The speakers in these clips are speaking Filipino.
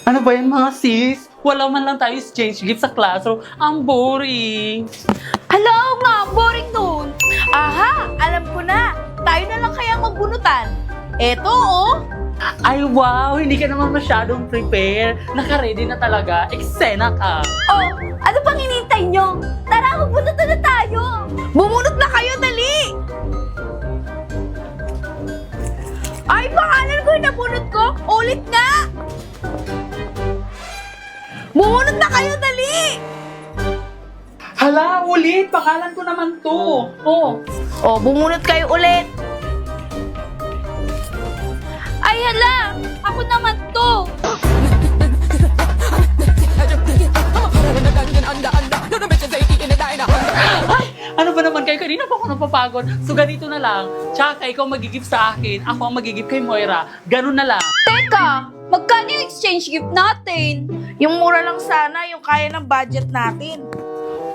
Ano ba yan mga sis? Wala man lang tayo exchange gift sa classroom. Ang boring. Hello nga, boring nun. Aha, alam ko na. Tayo na lang kaya magbunutan. Eto, oh. Ay wow, hindi ka naman masyadong prepare. Naka-ready na talaga. Eksena ka. Oh, ano pang hinintay nyo? Tara, magbunutan na tayo. Bumunot na kayo, dali. Ay, pangalan ko yung nabunot ko. Ulit nga. Bumunot na kayo, dali. Hala, ulit. Pangalan ko naman to. Oh. Oh, bumunot kayo ulit. Ay, hala! Ako naman to! Ay, ano ba naman kayo? Kanina pa ako napapagod. So ganito na lang. Tsaka ikaw magigift sa akin. Ako ang magigift kay Moira. Ganun na lang. Teka! Magkano yung exchange gift natin? Yung mura lang sana, yung kaya ng budget natin.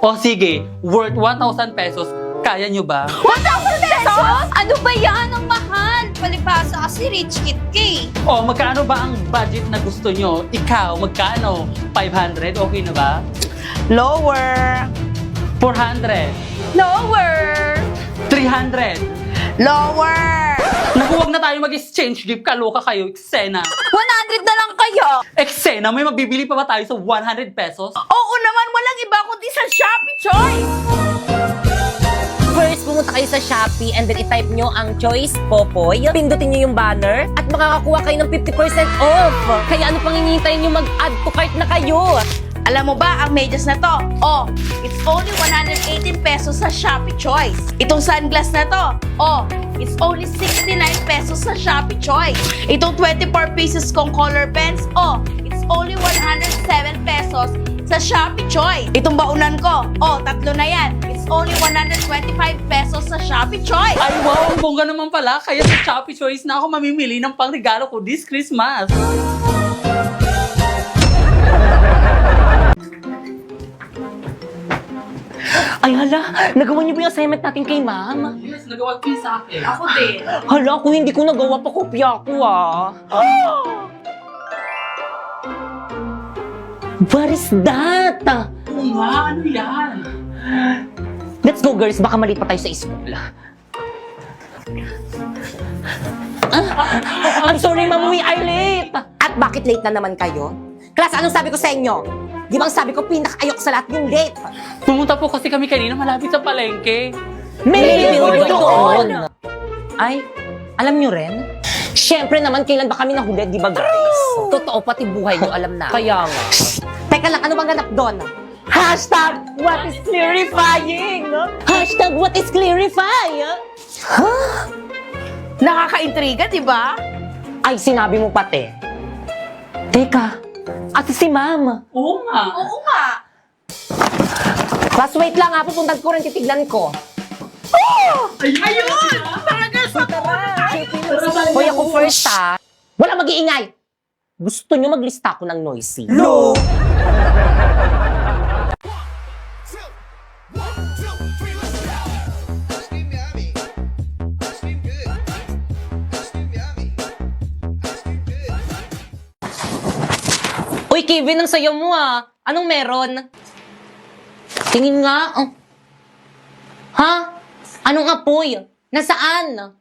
O sige, worth 1,000 pesos. Kaya nyo ba? 1,000 pesos? Ano ba yan? Ang mahal! Palibasa kasi rich kid ka. O magkano ba ang budget na gusto nyo? Ikaw, magkano? 500? Okay na ba? Lower! 400? Lower! 300? Lower! Naku, wag na tayo mag-exchange gift. Kaloka kayo, eksena. 100 na lang kayo! Eksena, may mabibili pa ba tayo sa 100 pesos? Oo naman, walang iba kundi sa Shopee Choice! First, pumunta kayo sa Shopee and then i-type nyo ang choice Popoy. Pindutin nyo yung banner at makakakuha kayo ng 50% off. Kaya ano pang hinihintay nyo, mag-add to cart na kayo. Alam mo ba ang medyas na to? Oh, it's only 118 pesos sa Shopee Choice. Itong sunglass na to, oh, it's only 69 pesos sa Shopee Choice. Itong 24 pieces kong color pens, oh, it's only 107 pesos sa Shopee Choice. Itong baunan ko, oh, tatlo na yan. It's only 125 pesos sa Shopee Choice. Ay wow, ang bongga naman pala. Kaya sa Shopee Choice na ako mamimili ng pangregalo ko this Christmas. Ay hala, nagawa niyo ba yung assignment natin kay ma'am? Yes, nagawa ko yun sa akin. Ako din. Hala, kung hindi ko nagawa, pakopya ko What is that? Oo nga, ano yan? Let's go girls, baka maliit pa tayo sa school. I'm sorry ma'am, we are late. At bakit late na naman kayo? Class, anong sabi ko sa inyo? Di bang sabi ko pinaka-ayok sa lahat yung late? Pumunta po kasi kami kanina malapit sa palengke. May billboard doon! Ay, alam nyo rin? Siyempre naman, kailan ba kami nahuli, di ba guys? Totoo, pati buhay nyo alam na. Kaya nga. Teka lang, ano bang ganap doon? Hashtag what is clarifying? Hashtag what is clarifying? Nakaka-intriga, di ba? Ay, sinabi mo pati. Teka, ate si ma'am. Oo nga. Oo nga. Class, wait lang ha, pupuntan ko rin, titignan ko. Ayun! Talaga sa Hoy, ako first ha. Wala mag-iingay. Gusto nyo maglista ako ng noisy? No! Uy, Kevin, ang sayo mo ah. Anong meron? Tingin nga. Oh. Ha? Anong apoy? Nasaan?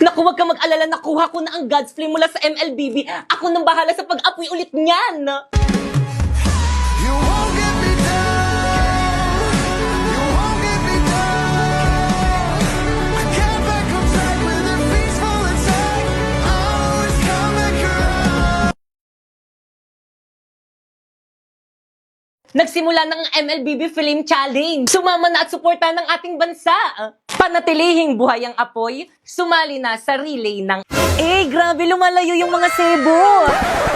Naku, wag ka mag-alala. Nakuha ko na ang God's Flame mula sa MLBB. Ako nang bahala sa pag-apoy ulit niyan. You won't get me down. You won't get me down. I can't back up tight with a peaceful attack. I always come back around. Nagsimula ng MLBB Flame Challenge. Sumama na at suporta ng ating bansa. Panatilihing buhay ang apoy, sumali na sa relay ng... grabe, lumalayo yung mga sebo.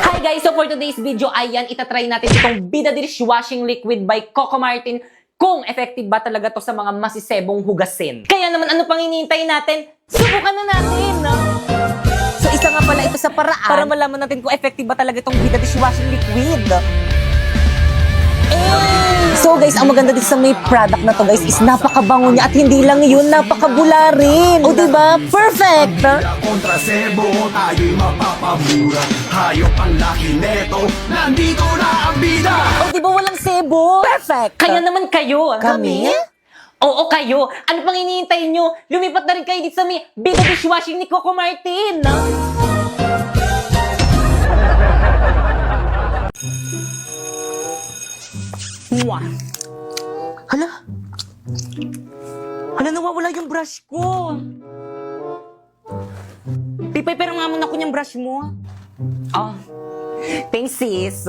Hi guys, so for today's video, ayan, itatry natin itong Bida Dishwashing Liquid by Coco Martin kung effective ba talaga to sa mga masisebong hugasin. Kaya naman, ano pang hinihintay natin? Subukan na natin! So isa nga pala ito sa paraan para malaman natin kung effective ba talaga itong Bida Dishwashing Liquid. So So guys, ang maganda dito sa may product na to guys is napakabango niya at hindi lang yun, napakabula rin. O diba? Perfect! Kontra sebo, tayo'y mapapamura. Hayop ang laki neto, nandito na ang bida. O diba walang sebo? Perfect! Kaya naman kayo. Kami? Oo, kayo. Ano pang hinihintay nyo? Lumipat na rin kayo dito sa may Bigo Dishwashing ni Coco Martin. Mwah. Hala? Hala, nawawala yung brush ko. Pipay, pero nga muna ko niyang brush mo. Oh. Thanks, sis.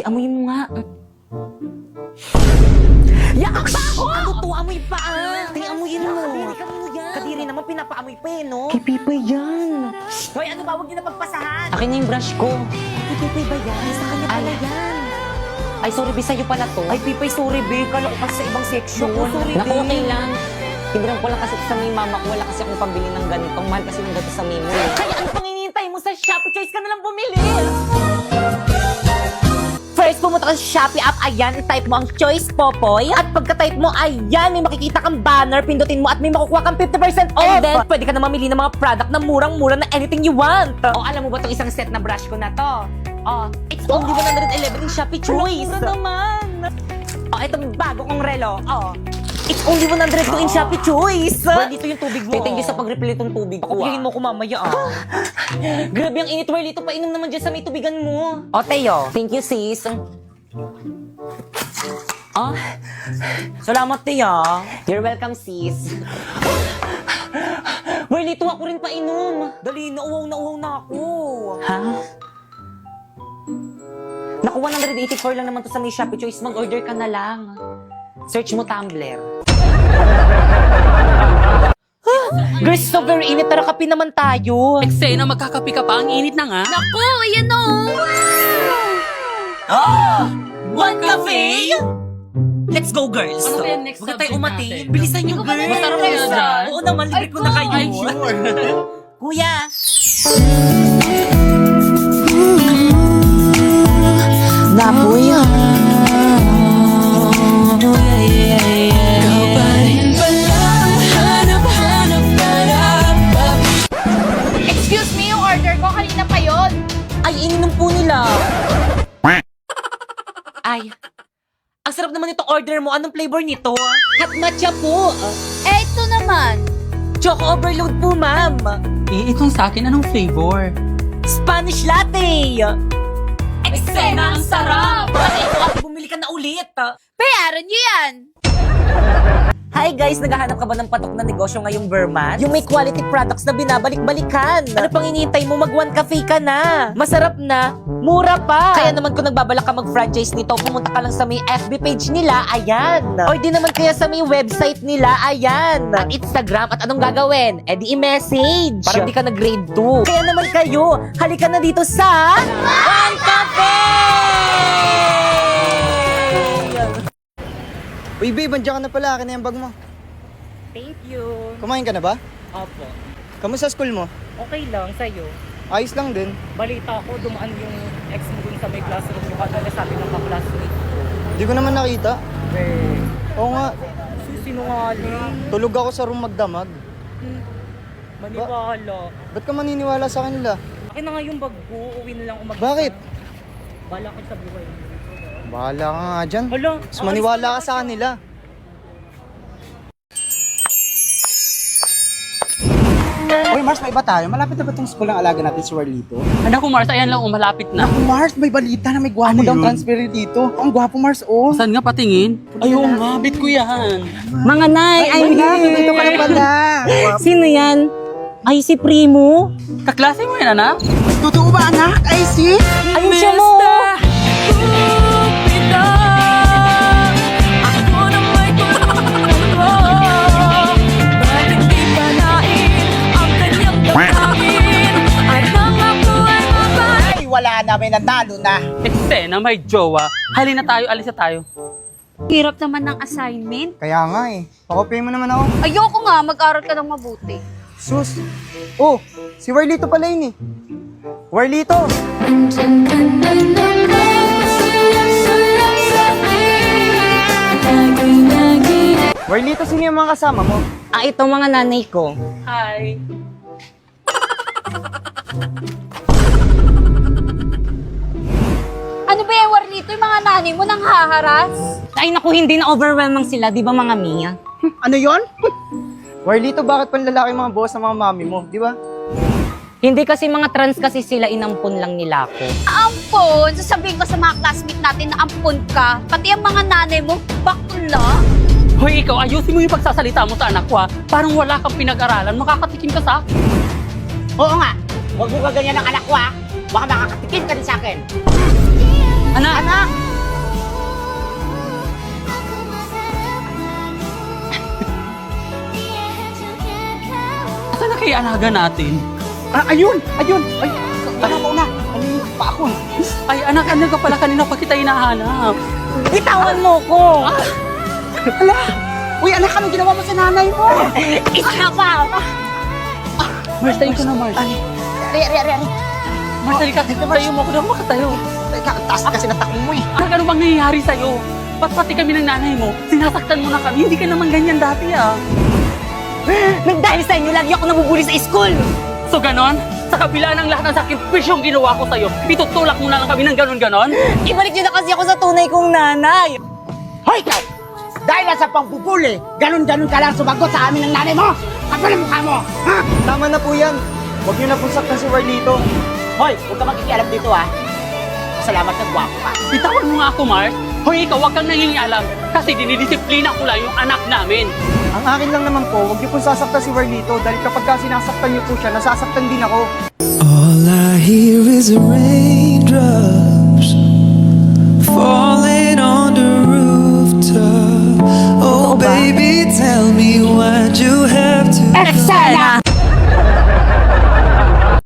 Amoyin mo nga. Yak pa ako! Ano to? Amoy pa ah! Amuyin mo. Kadiri ka mo yan. Kadiri naman, pinapaamoy pa eh, no? Kay Pipay yan. Hoy, ano ba? Huwag niyo na pagpasahan. Akin na yung brush ko. Ay, Pipay ba yan? Sa kanya pala yan. Ay, sorry, Bi, sa'yo pala to. Ay, Pipay, sorry, be. Kala ko kasi sa ibang section. Sorry, Naku, be. okay lang. Tindiran ko lang kasi sa may mama ko. Wala kasi akong pambili ng ganitong. Mahal kasi yung gato sa Mimo. Kaya ano pang hinihintay mo sa Shopee? Choice ka na lang bumili. First, pumunta ka sa Shopee app, ayan, i-type mo ang Choice Popoy. At pagka-type mo, ayan, may makikita kang banner, pindutin mo at may makukuha kang 50% off. And then, pwede ka na mamili ng mga product na murang-mura na anything you want. O, alam mo ba itong isang set na brush ko na to? Oh, It's only 111 in Shopee Choice. mura naman. Oh, itong bago kong relo. Oh, it's only 102 in Shopee Choice. Well, dito yung tubig mo. Thank you sa pag-refill itong tubig ko. Pakupihin mo ko mamaya, ah. Grabe ang init, Well. Ito, painom naman dyan sa may tubigan mo. O, Teo. Thank you, sis. Ah, Salamat, Teo. you're welcome, sis. Well, ito ako rin painom. Dali, nauwaw na ako. Ha? Naku, 184 lang naman to sa may Shopee Choice. Mag-order ka na lang. Search mo Tumblr. Girls, so very init. Tara, kape naman tayo. Eksena, magkakapi ka pa. Ang init na nga. Naku, ayan o. One cafe? Let's go, girls. Ano kaya next Huwag tayo subject umati. natin? Bilisan nyo, girls. Masarap kaya dyan? Oo naman, libre ko na kayo. Ay, sure. Kuya. Napoy. Excuse me, yung order ko kanina pa yon. Ay, ininom po nila. Ay, ang sarap naman itong order mo. Anong flavor nito? Hot matcha po. Eh, ito naman. Choco overload po, ma'am. Eh, itong sa akin, anong flavor? Spanish latte. Eksena, ang sarap. Bakit? Bumili ka na ulit. Bayaran niyo yan. Hi guys, naghahanap ka ba ng patok na negosyo ngayong Burman? Yung may quality products na binabalik-balikan. Ano pang hinihintay mo? Mag-one cafe ka na. Masarap na, mura pa. Kaya naman kung nagbabalak ka mag-franchise nito, pumunta ka lang sa may FB page nila, ayan. O di naman kaya sa may website nila, ayan. At Instagram, at anong gagawin? E di i-message. Para di ka na grade 2. Kaya naman kayo, halika na dito sa One Cafe! Uy, babe, andiyan ka na pala. Akin na yung bag mo. Thank you. Kumain ka na ba? Opo. Kamusta school mo? Okay lang sa'yo. Ayos lang din. Balita ko, dumaan yung ex mo dun sa may classroom. Yung kagala sabi ng ka-classmate. Hindi ko naman nakita. Eh, Oo nga, sinungaling. tulog ako sa room magdamag. Maniwala. Ba't ka maniniwala sa kanila? Akin na nga yung bag ko. Uwi na lang ako Bakit? Bala ko sa buhay. Bahala ka nga dyan. Hala, Mas maniwala ka sa kanila. Uy, Mars, may iba tayo. Malapit na ba itong school ng alaga natin si Warlito? Anak ko, Mars, ayan lang, umalapit na. Mars, may balita na may gwapo daw transfer dito. Ang gwapo, Mars, oh. Saan nga patingin? Ay, oo nga, bit ko yan. Mga nay, Ay, dito ka na pala. Sino yan? Ay, si Primo. Kaklase mo yan, anak? Totoo ba, anak? Ay, si? Ayun siya mo. Ay, wala na, may nanalo na. Eksena, may jowa. Halina tayo, alis na tayo. Hirap naman ng assignment. Kaya nga eh. Pakopay mo naman ako. Ayoko nga, mag-aral ka ng mabuti. Sus. Oh, si Warlito pala yun eh. Warlito! Warlito, sino yung mga kasama mo? Ito mga nanay ko. Hi. Ano ba yung Warlito? Yung mga nanay mo nang haharas? Ay naku, hindi na overwhelming sila, di ba mga Mia? Ano yon? Warlito, bakit panlalaki mga boss ng mga mami mo, di ba? Hindi kasi mga trans kasi sila, inampun lang nila ako. Ampon! Sasabihin ko sa mga classmate natin na ampon ka. Pati ang mga nanay mo, bakla. Hoy, ikaw, ayusin mo yung pagsasalita mo sa anak ko, ha? Parang wala kang pinag-aralan. Makakatikim ka sa akin. Oo nga. Huwag mo kaganyan ng anak ko ha. Baka makakatikim ka din sa akin. Anak! Anak! Saan na kaya alaga natin? Ayun! Ayun! Ay, tama mo na. Ano pa ako? Ay, anak, ano ka pala kanina pa kita hinahanap? Bitawan mo ko! Hala! Uy, anak, anong ginawa mo sa nanay mo? Isa pa! Mars, tayo ka na, Mars. Mars, tayo ka. Tayo mo ako na makatayo. Teka, ang taas kasi ng takbo mo eh. Anak, ano bang nangyayari sa'yo? Ba't pati kami ng nanay mo? Sinasaktan mo na kami. Hindi ka naman ganyan dati, ah. Nagdahil sa inyo, lagi ako nabubuli sa school! So, ganon? Sa kabila ng lahat ng sakripisyong ginawa ko sa'yo, itutulak mo na lang kami ng ganon-ganon? Ibalik niyo na kasi ako sa tunay kong nanay! Hoy, ikaw! Dahil lang sa pangbubuli, ganun-ganun ka lang sumagot sa amin ng nanay mo! Kapal ang mukha mo! Ha? Tama na po yan. Huwag niyo na po saktan si Warlito. Hoy, huwag ka magkikialam dito ha. Salamat sa gwapo ka. Bitawan mo nga ako, Mars. Hoy, ikaw, huwag kang nangingialam. Kasi dinidisiplina ko lang yung anak namin. Ang akin lang naman po, huwag niyo po sasaktan si Warlito dahil kapag ka sinasaktan niyo po siya, nasasaktan din ako. All I hear is raindrops falling on the rooftop. Oh, baby, tell me why'd you have to. Sana!